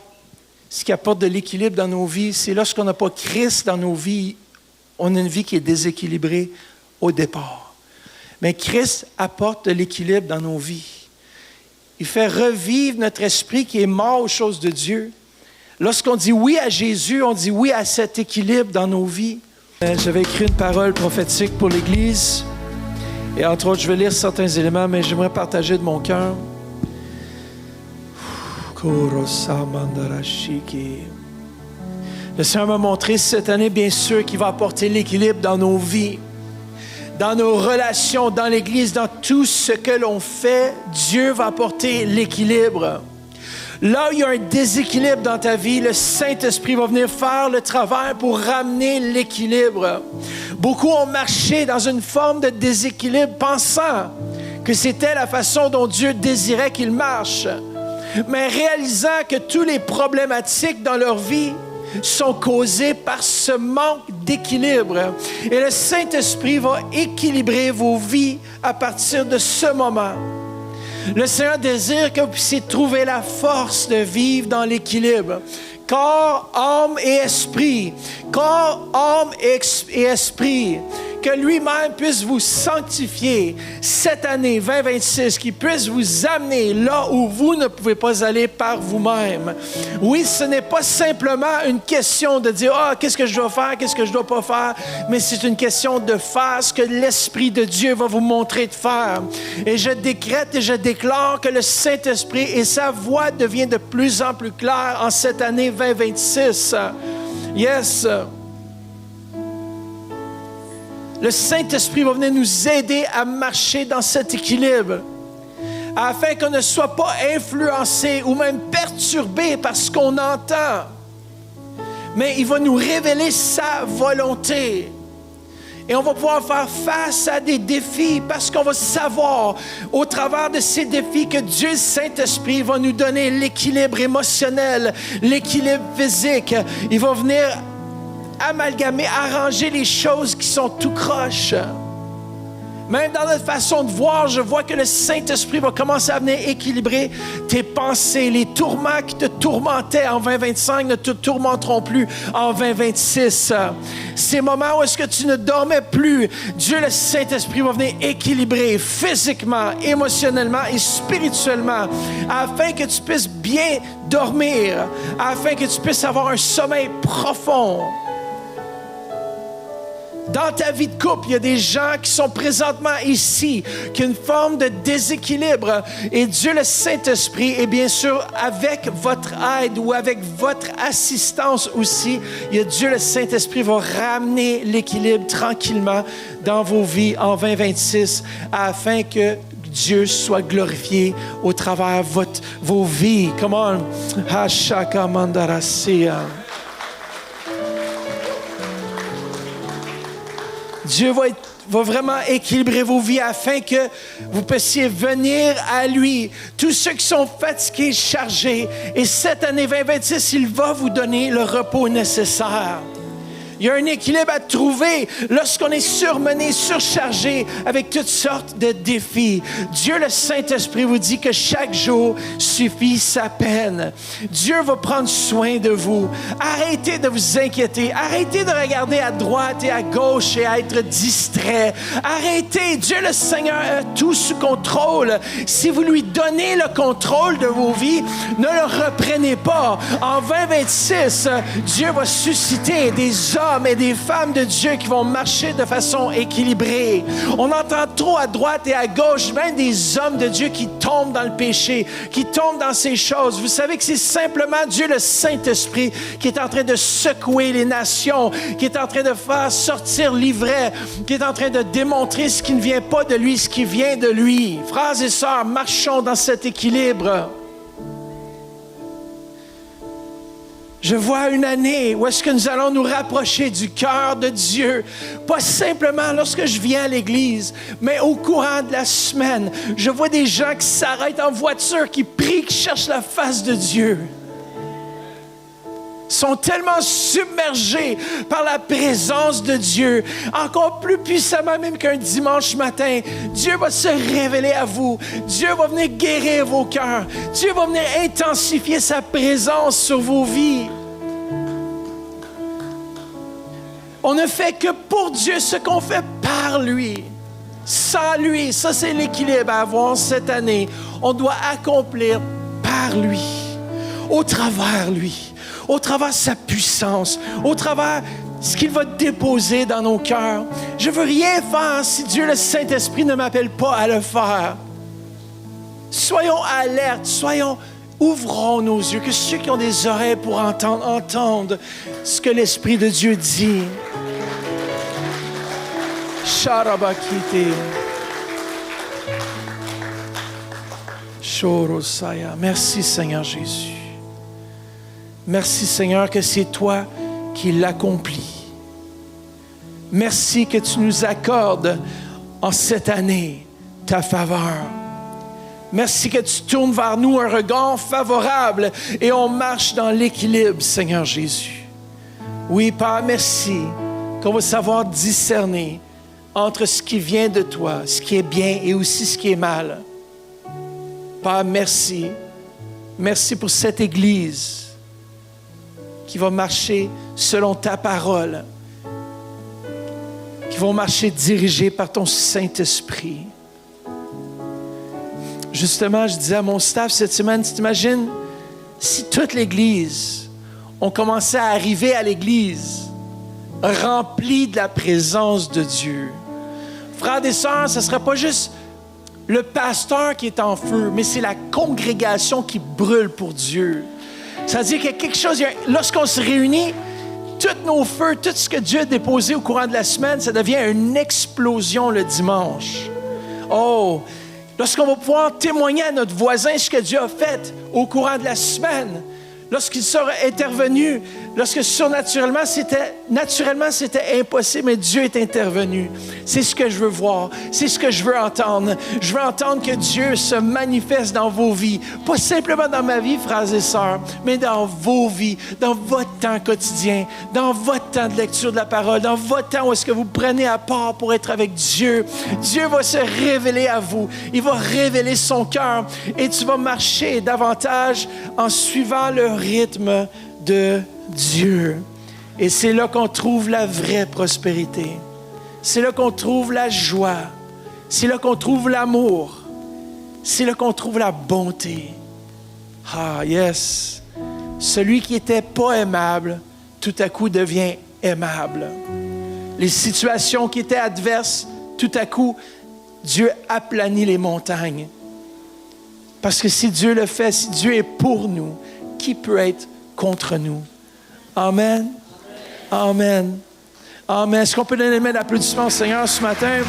Speaker 2: ce qui apporte de l'équilibre dans nos vies, c'est lorsqu'on n'a pas Christ dans nos vies, on a une vie qui est déséquilibrée au départ. Mais Christ apporte de l'équilibre dans nos vies. Il fait revivre notre esprit qui est mort aux choses de Dieu. Lorsqu'on dit oui à Jésus, on dit oui à cet équilibre dans nos vies. J'avais écrit une parole prophétique pour l'Église. Et entre autres, je vais lire certains éléments, mais j'aimerais partager de mon cœur. Le Seigneur m'a montré cette année, bien sûr, qu'il va apporter l'équilibre dans nos vies, dans nos relations, dans l'Église, dans tout ce que l'on fait. Dieu va apporter l'équilibre. Là où il y a un déséquilibre dans ta vie, le Saint-Esprit va venir faire le travail pour ramener l'équilibre. Beaucoup ont marché dans une forme de déséquilibre, pensant que c'était la façon dont Dieu désirait qu'ils marchent, mais réalisant que toutes les problématiques dans leur vie sont causées par ce manque d'équilibre. Et le Saint-Esprit va équilibrer vos vies à partir de ce moment. Le Seigneur désire que vous puissiez trouver la force de vivre dans l'équilibre. Corps, âme et esprit. Corps, âme et esprit. que lui-même puisse vous sanctifier cette année 2026, qu'il puisse vous amener là où vous ne pouvez pas aller par vous-même. Oui, ce n'est pas simplement une question de dire « Ah, qu'est-ce que je dois faire, qu'est-ce que je ne dois pas faire », mais c'est une question de faire ce que l'Esprit de Dieu va vous montrer de faire. Et je décrète et je déclare que le Saint-Esprit et sa voix devient de plus en plus claire en cette année 2026. Yes! Le Saint-Esprit va venir nous aider à marcher dans cet équilibre, afin qu'on ne soit pas influencé ou même perturbé par ce qu'on entend. Mais il va nous révéler sa volonté. Et on va pouvoir faire face à des défis parce qu'on va savoir au travers de ces défis que Dieu, le Saint-Esprit, va nous donner l'équilibre émotionnel, l'équilibre physique. Il va venir amalgamer, arranger les choses qui sont tout croches. Même dans notre façon de voir, je vois que le Saint-Esprit va commencer à venir équilibrer tes pensées. Les tourments qui te tourmentaient en 2025 ne te tourmenteront plus en 2026. Ces moments où est-ce que tu ne dormais plus, Dieu, le Saint-Esprit, va venir équilibrer physiquement, émotionnellement et spirituellement afin que tu puisses bien dormir, afin que tu puisses avoir un sommeil profond. Dans ta vie de couple, il y a des gens qui sont présentement ici, qui ont une forme de déséquilibre. Et Dieu, le Saint-Esprit, et bien sûr, avec votre aide ou avec votre assistance aussi, il y a Dieu, le Saint-Esprit, va ramener l'équilibre tranquillement dans vos vies en 2026 afin que Dieu soit glorifié au travers vos vies. Come on. Hashaka mandarasia. Dieu va vraiment équilibrer vos vies afin que vous puissiez venir à lui. Tous ceux qui sont fatigués, chargés. Et cette année 2026, il va vous donner le repos nécessaire. Il y a un équilibre à trouver lorsqu'on est surmené, surchargé avec toutes sortes de défis. Dieu, le Saint-Esprit, vous dit que chaque jour suffit sa peine. Dieu va prendre soin de vous. Arrêtez de vous inquiéter. Arrêtez de regarder à droite et à gauche et à être distrait. Arrêtez. Dieu, le Seigneur, a tout sous contrôle. Si vous lui donnez le contrôle de vos vies, ne le reprenez pas. En 2026, Dieu va susciter des hommes et des femmes de Dieu qui vont marcher de façon équilibrée. On entend trop à droite et à gauche, même des hommes de Dieu qui tombent dans le péché, qui tombent dans ces choses. Vous savez que c'est simplement Dieu, le Saint-Esprit, qui est en train de secouer les nations, qui est en train de faire sortir l'ivraie, qui est en train de démontrer ce qui ne vient pas de lui, ce qui vient de lui. Frères et sœurs, marchons dans cet équilibre. Je vois une année où est-ce que nous allons nous rapprocher du cœur de Dieu. Pas simplement lorsque je viens à l'église, mais au courant de la semaine. Je vois des gens qui s'arrêtent en voiture, qui prient, qui cherchent la face de Dieu. Ils sont tellement submergés par la présence de Dieu, encore plus puissamment même qu'un dimanche matin. Dieu va se révéler à vous. Dieu va venir guérir vos cœurs. Dieu va venir intensifier sa présence sur vos vies. On ne fait que pour Dieu ce qu'on fait par lui. Sans lui, ça c'est l'équilibre à avoir cette année. On doit accomplir par lui, au travers lui. Au travers de sa puissance, au travers de ce qu'il va déposer dans nos cœurs. Je ne veux rien faire si Dieu, le Saint-Esprit, ne m'appelle pas à le faire. Soyons alertes, ouvrons nos yeux, que ceux qui ont des oreilles pour entendent ce que l'Esprit de Dieu dit. Sharabakite. Shorosaya. Merci Seigneur Jésus. Merci Seigneur que c'est toi qui l'accomplis. Merci que tu nous accordes en cette année ta faveur. Merci que tu tournes vers nous un regard favorable et on marche dans l'équilibre, Seigneur Jésus. Oui, Père, merci qu'on va savoir discerner entre ce qui vient de toi, ce qui est bien et aussi ce qui est mal. Père, merci. Merci pour cette Église qui va marcher selon ta parole, qui vont marcher dirigés par ton Saint-Esprit. Justement, je disais à mon staff cette semaine, tu t'imagines si toute l'Église, on commençait à arriver à l'Église remplie de la présence de Dieu. Frères et sœurs, ce ne sera pas juste le pasteur qui est en feu, mais c'est la congrégation qui brûle pour Dieu. Ça veut dire qu'il y a quelque chose, lorsqu'on se réunit, tous nos feux, tout ce que Dieu a déposé au courant de la semaine, ça devient une explosion le dimanche. Oh! Lorsqu'on va pouvoir témoigner à notre voisin ce que Dieu a fait au courant de la semaine, lorsqu'il sera intervenu, lorsque naturellement c'était impossible, mais Dieu est intervenu. C'est ce que je veux voir, c'est ce que je veux entendre. Je veux entendre que Dieu se manifeste dans vos vies, pas simplement dans ma vie, frères et sœurs, mais dans vos vies, dans votre temps quotidien, dans votre temps de lecture de la parole, dans votre temps où est-ce que vous prenez à part pour être avec Dieu. Dieu va se révéler à vous, il va révéler son cœur et tu vas marcher davantage en suivant le rythme de Dieu. Et c'est là qu'on trouve la vraie prospérité. C'est là qu'on trouve la joie. C'est là qu'on trouve l'amour. C'est là qu'on trouve la bonté. Ah, yes. Celui qui n'était pas aimable, tout à coup devient aimable. Les situations qui étaient adverses, tout à coup, Dieu aplanit les montagnes. Parce que si Dieu le fait, si Dieu est pour nous, qui peut être contre nous? Amen. Amen. Amen. Est-ce qu'on peut donner une main d'applaudissement au Seigneur ce matin?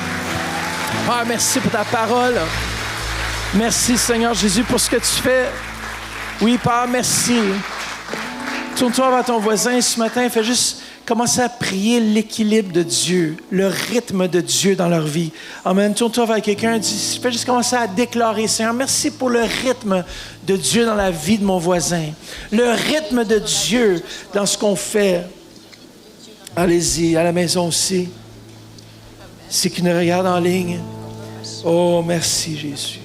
Speaker 2: Ah, merci pour ta parole. Merci, Seigneur Jésus, pour ce que tu fais. Oui, Père, merci. Tourne-toi vers ton voisin ce matin. Fais juste commencer à prier l'équilibre de Dieu, le rythme de Dieu dans leur vie. Amen. Tourne-toi vers quelqu'un. Fais juste commencer à déclarer, Seigneur, merci pour le rythme de Dieu dans la vie de mon voisin. Le rythme de Dieu dans ce qu'on fait. Allez-y, à la maison aussi. Ceux qui nous regardent en ligne. Oh, merci Jésus.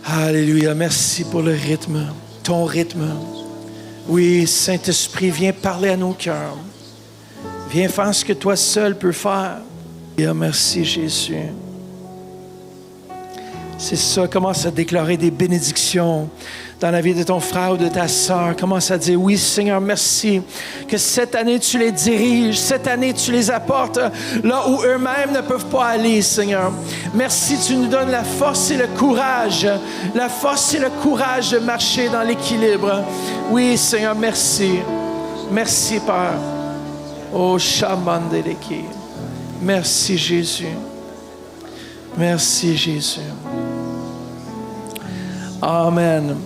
Speaker 2: Alléluia. Merci pour le rythme, ton rythme. Oui, Saint-Esprit, viens parler à nos cœurs. Viens faire ce que toi seul peux faire. Et merci Jésus. C'est ça, commence à déclarer des bénédictions dans la vie de ton frère ou de ta sœur. Commence à dire, oui Seigneur, merci que cette année tu les diriges, cette année tu les apportes là où eux-mêmes ne peuvent pas aller, Seigneur. Merci, tu nous donnes la force et le courage de marcher dans l'équilibre. Oui Seigneur, merci. Merci Père. Oh, Shamandeleki. Merci Jésus. Merci Jésus. Amen.